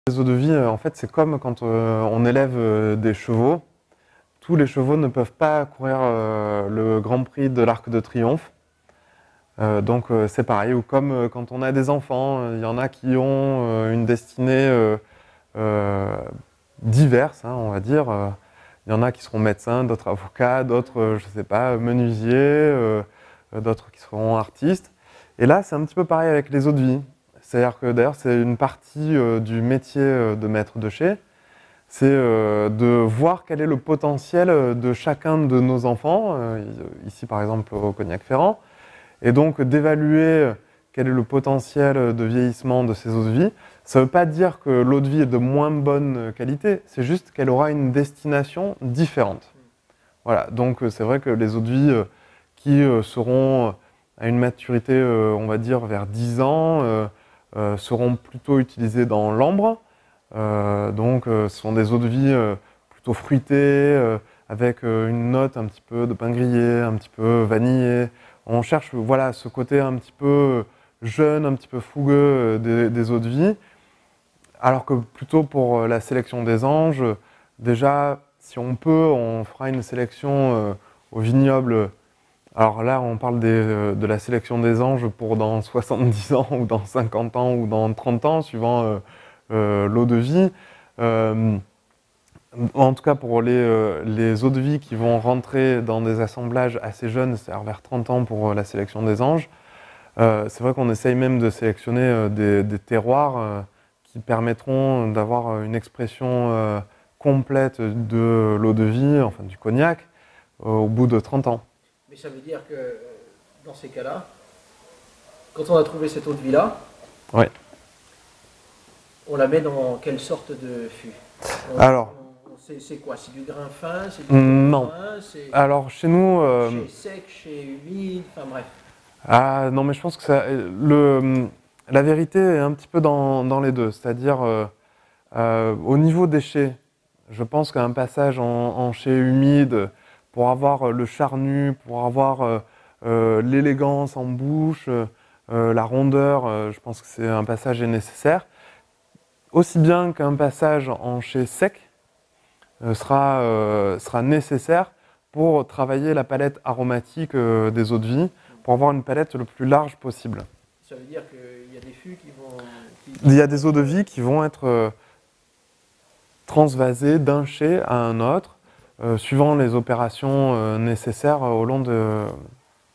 Les eaux de vie, en fait, c'est comme quand on élève des chevaux. Tous les chevaux ne peuvent pas courir le Grand Prix de l'Arc de Triomphe. Donc c'est pareil, ou comme quand on a des enfants, il y en a qui ont une destinée diverse, hein, on va dire. Il y en a qui seront médecins, d'autres avocats, d'autres, je ne sais pas, menuisiers, d'autres qui seront artistes. Et là, c'est un petit peu pareil avec les eaux de vie. C'est-à-dire que d'ailleurs, c'est une partie du métier de maître de chai, c'est de voir quel est le potentiel de chacun de nos enfants, ici par exemple au Cognac-Ferrand, et donc d'évaluer quel est le potentiel de vieillissement de ces eaux de vie. Ça ne veut pas dire que l'eau de vie est de moins bonne qualité, c'est juste qu'elle aura une destination différente. Voilà, donc c'est vrai que les eaux de vie qui seront à une maturité, on va dire, vers 10 ans, seront plutôt utilisées dans l'ambre. Donc ce sont des eaux de vie plutôt fruitées, avec une note un petit peu de pain grillé, un petit peu vanillé. On cherche voilà, ce côté un petit peu jeune, un petit peu fougueux des eaux de vie. Alors que plutôt pour la sélection des anges, déjà, si on peut, on fera une sélection au vignoble. Alors là, on parle de la sélection des anges pour dans 70 ans, ou dans 50 ans, ou dans 30 ans, suivant l'eau de vie. En tout cas, pour les eaux de vie qui vont rentrer dans des assemblages assez jeunes, c'est-à-dire vers 30 ans pour la sélection des anges, c'est vrai qu'on essaye même de sélectionner des terroirs qui permettront d'avoir une expression complète de l'eau de vie, enfin du cognac, au bout de 30 ans. Mais ça veut dire que dans ces cas-là, quand on a trouvé cette eau de vie-là, ouais. On la met dans quelle sorte de fût? Alors, c'est quoi? C'est du grain fin? C'est du non. grain, alors chez nous... Chez sec, chez humide, enfin bref. Ah non, mais je pense que ça, la vérité est un petit peu dans les deux. C'est-à-dire, au niveau des chais, je pense qu'un passage en chai humide, pour avoir le charnu, pour avoir l'élégance en bouche, la rondeur, je pense que c'est un passage est nécessaire. Aussi bien qu'un passage en chai sec sera nécessaire pour travailler la palette aromatique des eaux de vie, pour avoir une palette le plus large possible. Ça veut dire qu'il y a des fûts qui vont... Il y a des eaux de vie qui vont être transvasées d'un chai à un autre, suivant les opérations nécessaires au long de...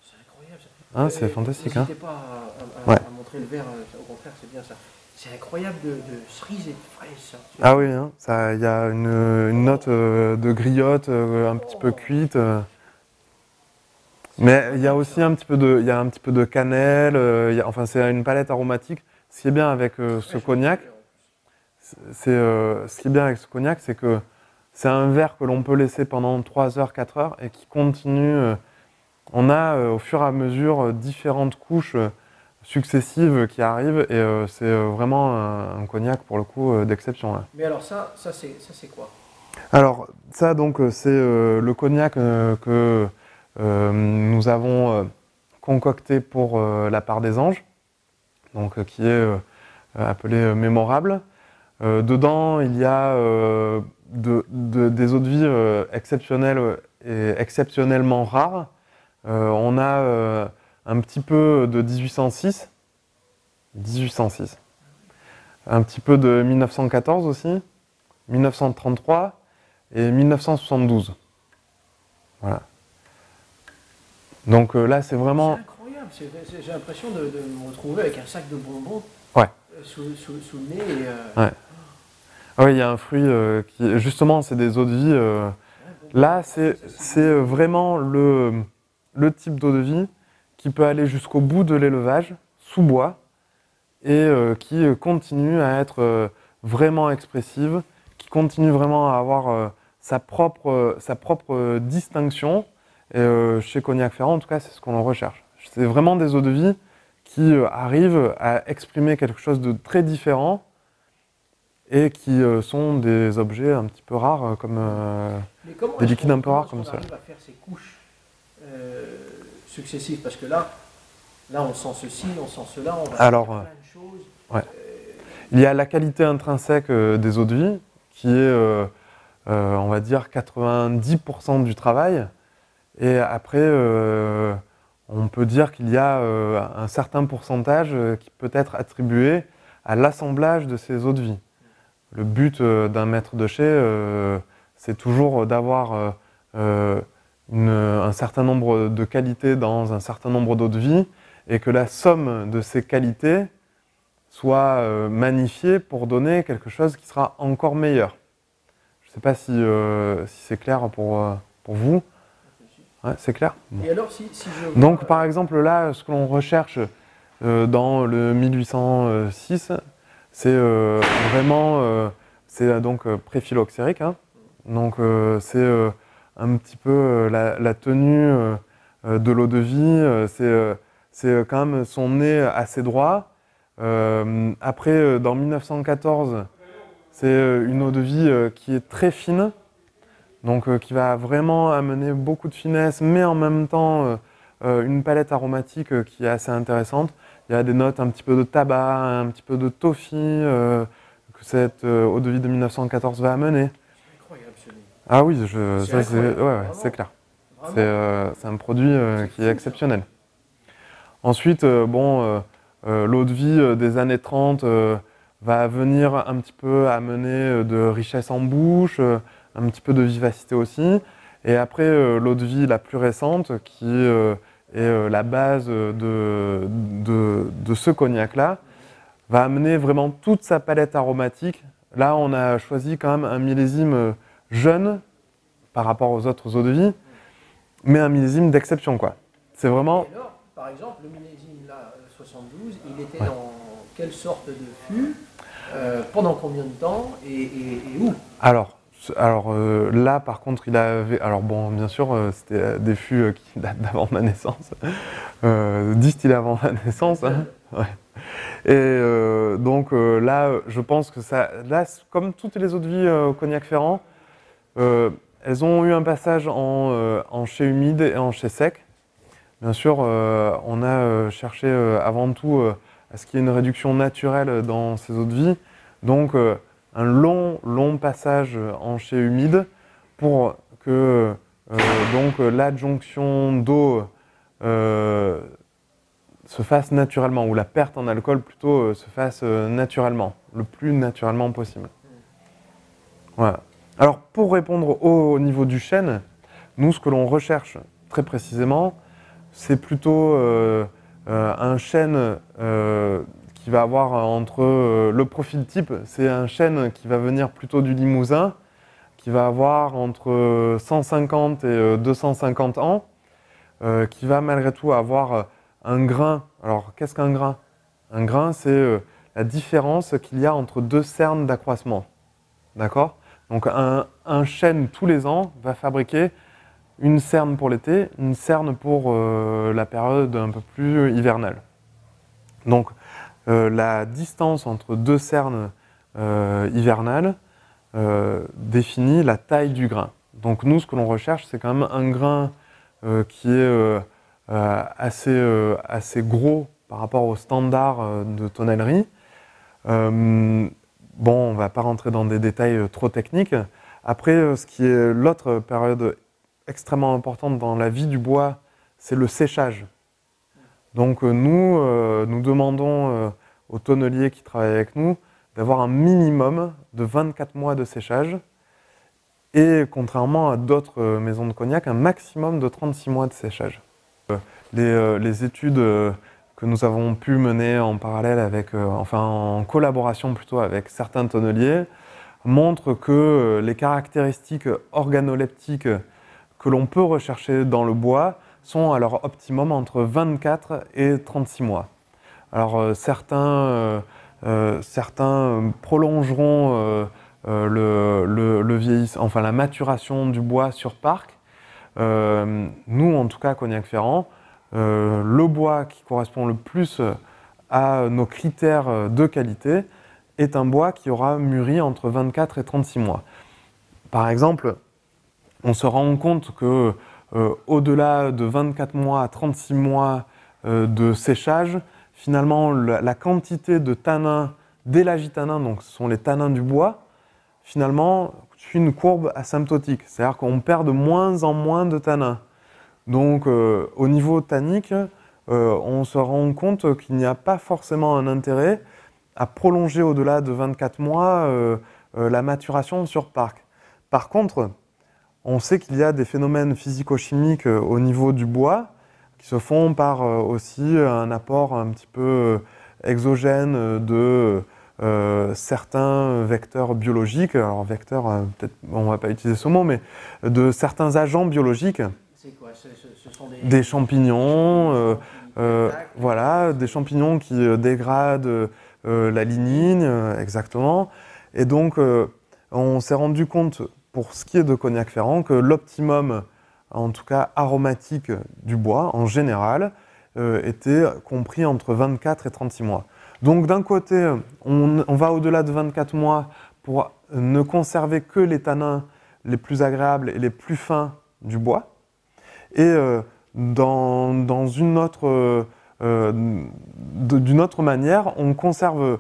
C'est incroyable ça. Hein, c'est fantastique. N'hésitez pas à montrer le verre, au contraire c'est bien ça. C'est incroyable de cerise et de fraise ça. Ah oui, hein, il y a une note de griotte un petit peu cuite. Mais il y a aussi un petit peu de cannelle, enfin c'est une palette aromatique. Ce qui est bien avec ce cognac, ce qui est bien avec ce cognac, c'est que c'est un verre que l'on peut laisser pendant 3 heures, 4 heures et qui continue. On a au fur et à mesure différentes couches successives qui arrivent et c'est vraiment un cognac pour le coup d'exception. Là. Mais alors ça c'est quoi? Alors ça donc c'est le cognac que nous avons concocté pour la part des anges, donc qui est appelé mémorable. Dedans il y a des eaux de vie exceptionnelles et exceptionnellement rares. On a un petit peu de 1806, un petit peu de 1914 aussi, 1933 et 1972. Voilà. Donc là, c'est vraiment... C'est incroyable, j'ai l'impression de me retrouver avec un sac de bonbons sous le nez. Ouais. Ah oui, il y a un fruit qui... Justement, c'est des eaux de vie. Là, c'est vraiment le type d'eau de vie qui peut aller jusqu'au bout de l'élevage, sous bois, et qui continue à être vraiment expressive, qui continue vraiment à avoir sa propre distinction. Et chez Cognac-Ferrand, en tout cas, c'est ce qu'on recherche. C'est vraiment des eaux de vie qui arrivent à exprimer quelque chose de très différent et qui sont des objets un petit peu rares, comme des liquides un peu rares comme ça. Comment arrive à faire ces couches successives? Parce que là, on sent ceci, on sent cela, on va faire plein de choses. Ouais. Il y a la qualité intrinsèque des eaux de vie, qui est, on va dire, 90% du travail. Et après, on peut dire qu'il y a un certain pourcentage qui peut être attribué à l'assemblage de ces eaux de vie. Le but d'un maître de chai, c'est toujours d'avoir un certain nombre de qualités dans un certain nombre d'eau de vie et que la somme de ces qualités soit magnifiée pour donner quelque chose qui sera encore meilleur. Je ne sais pas si c'est clair pour vous. Ouais, c'est clair. Bon. Et alors, si je... Donc, par exemple, là, ce que l'on recherche dans le 1806, c'est vraiment, c'est donc pré-phylloxérique. Hein. Donc, c'est un petit peu la tenue de l'eau de vie. C'est quand même son nez assez droit. Après, dans 1914, c'est une eau de vie qui est très fine. Donc qui va vraiment amener beaucoup de finesse, mais en même temps une palette aromatique qui est assez intéressante. Il y a des notes un petit peu de tabac, un petit peu de toffee que cette eau de vie de 1914 va amener. C'est incroyable ce nez. Ah oui, c'est clair. C'est un produit qui est exceptionnel. Ensuite, bon, l'eau de vie des années 30 va venir un petit peu amener de richesse en bouche, un petit peu de vivacité aussi. Et après, l'eau de vie la plus récente, qui est la base de ce cognac-là, va amener vraiment toute sa palette aromatique. Là, on a choisi quand même un millésime jeune par rapport aux autres eaux de vie, mais un millésime d'exception, quoi. C'est vraiment... Et alors, par exemple, le millésime là, 72, il était dans quelle sorte de fût, pendant combien de temps et où? Alors là, par contre, il avait... Alors bon, bien sûr, c'était des fûts qui datent d'avant ma naissance, distillés avant ma naissance. Hein. Ouais. Et donc là, je pense que ça... Là, comme toutes les eaux de vie au Cognac Ferrand, elles ont eu un passage en chai humide et en chai sec. Bien sûr, on a cherché avant tout à ce qu'il y ait une réduction naturelle dans ces eaux de vie. Donc, un long passage en chai humide pour que l'adjonction d'eau se fasse naturellement, ou la perte en alcool plutôt se fasse naturellement, le plus naturellement possible. Voilà. Alors, pour répondre au niveau du chêne, nous, ce que l'on recherche très précisément, c'est plutôt un chêne qui va avoir entre le profil type, c'est un chêne qui va venir plutôt du Limousin, qui va avoir entre 150 et 250 ans, qui va malgré tout avoir un grain. Alors, qu'est-ce qu'un grain? Un grain, c'est la différence qu'il y a entre deux cernes d'accroissement. D'accord? Donc, un chêne, tous les ans, va fabriquer une cerne pour l'été, une cerne pour la période un peu plus hivernale. Donc, la distance entre deux cernes hivernales définit la taille du grain. Donc nous, ce que l'on recherche, c'est quand même un grain qui est assez gros par rapport aux standards de tonnellerie. Bon, on ne va pas rentrer dans des détails trop techniques. Après, ce qui est l'autre période extrêmement importante dans la vie du bois, c'est le séchage. Donc nous demandons aux tonneliers qui travaillent avec nous d'avoir un minimum de 24 mois de séchage et, contrairement à d'autres maisons de cognac, un maximum de 36 mois de séchage. Les études que nous avons pu mener en parallèle avec, en collaboration plutôt avec certains tonneliers, montrent que les caractéristiques organoleptiques que l'on peut rechercher dans le bois sont à leur optimum entre 24 et 36 mois. Alors certains prolongeront la maturation du bois sur parc. Nous, en tout cas, Cognac Ferrand, le bois qui correspond le plus à nos critères de qualité est un bois qui aura mûri entre 24 et 36 mois. Par exemple, on se rend compte que au-delà de 24 mois à 36 mois de séchage, finalement, la quantité de tanins d'élagitanin, donc ce sont les tanins du bois, finalement, suit une courbe asymptotique. C'est-à-dire qu'on perd de moins en moins de tanins. Donc, au niveau tannique, on se rend compte qu'il n'y a pas forcément un intérêt à prolonger au-delà de 24 mois la maturation sur parc. Par contre, on sait qu'il y a des phénomènes physico-chimiques au niveau du bois qui se font par aussi un apport un petit peu exogène de certains vecteurs biologiques. Alors vecteurs, peut-être on ne va pas utiliser ce mot, mais de certains agents biologiques. C'est quoi? Ce sont des champignons, voilà, des champignons qui dégradent la lignine, exactement. Et donc, on s'est rendu compte, pour ce qui est de Cognac Ferrand, que l'optimum, en tout cas aromatique du bois, en général, était compris entre 24 et 36 mois. Donc, d'un côté, on va au-delà de 24 mois pour ne conserver que les tanins les plus agréables et les plus fins du bois. Et d'une autre manière, on conserve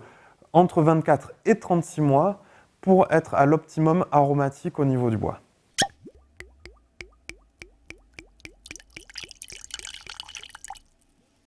entre 24 et 36 mois pour être à l'optimum aromatique au niveau du bois.